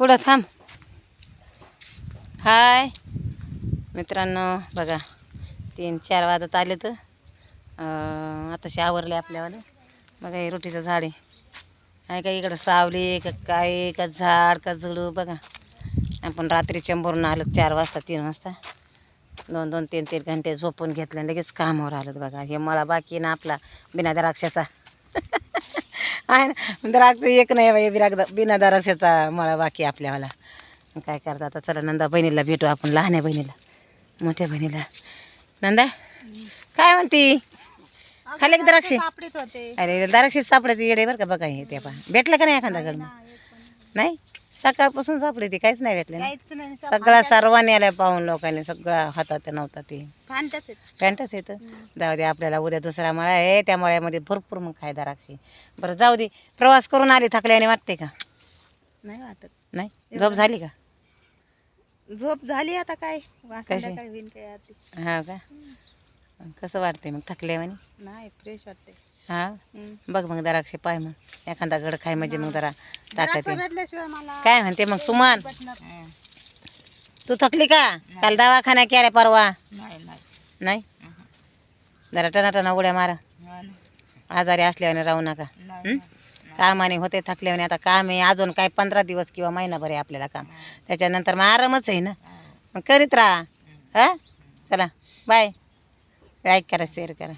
पुढं थांब. हाय मित्रांनो, बघा 3-4 वाजत आले तर आताशी आवरले आपल्यावालं. बघा हे रोटीचं झाड आहे का, इकडं सावली का काय का झाड का झुडू. बघा आपण रात्री चंबरून आलो 4 वाजता 3 वाजता, 2-2, 3-3 घंटे झोपून घेतलं, लगेच कामावर आलं. बघा हे मला बाकी ना आपला बिना द्राक्षाचा आहे ना, द्राक्ष एक नाही बाई, बिना द्राक्षाचा मला बाकी आपल्यावाला. काय करता आता, चला नंदा बहिणीला भेटू आपण, लहान्या बहिणीला, मोठ्या बहिणीला. नंदा काय म्हणती, खाली का द्राक्षे? अरे द्राक्षे सापडायचे येडे बरं का. बघा हे ते पहा, भेटलं का नाही एखादा गड? नाही, सकाळपासून सापडे ती, काहीच नाही भेटले. सगळा सर्वांनी आल्या पाहून लोकांनी, सगळं हातात नव्हता ते पॅन्टच येतं. जाऊ दे, आपल्याला उद्या दुसरा मळा आहे, त्या मळ्यामध्ये भरपूर मग खाय द्राक्षे. बरं जाऊ दे, प्रवास करून आली, थकल्याने वाटते का? नाही वाटत. नाही, झोप झाली का? झोप झाली आता, काय कशी? हा का, कसं वाटते मग थकल्यावानी? नाही, फ्रेश वाटते. हा बघ मग द्राक्षे पाय, मग एखादा गड खाय म्हणजे मग जरा ताकद येईल. मला काय म्हणते मग सुमन, तू थकली का? काल दवाखाना केला परवा? नाही, जरा टनाटना उड्या मारा, आजारी असल्याने राहू नका. कामाने होते थकल्याने. आता काम आहे अजून काय 15 दिवस किंवा महिनाभर आहे आपल्याला काम, त्याच्यानंतर मग आरामच आहे ना, मग करीत राहा. हा चला बाय, लाईक करा, शेअर करा.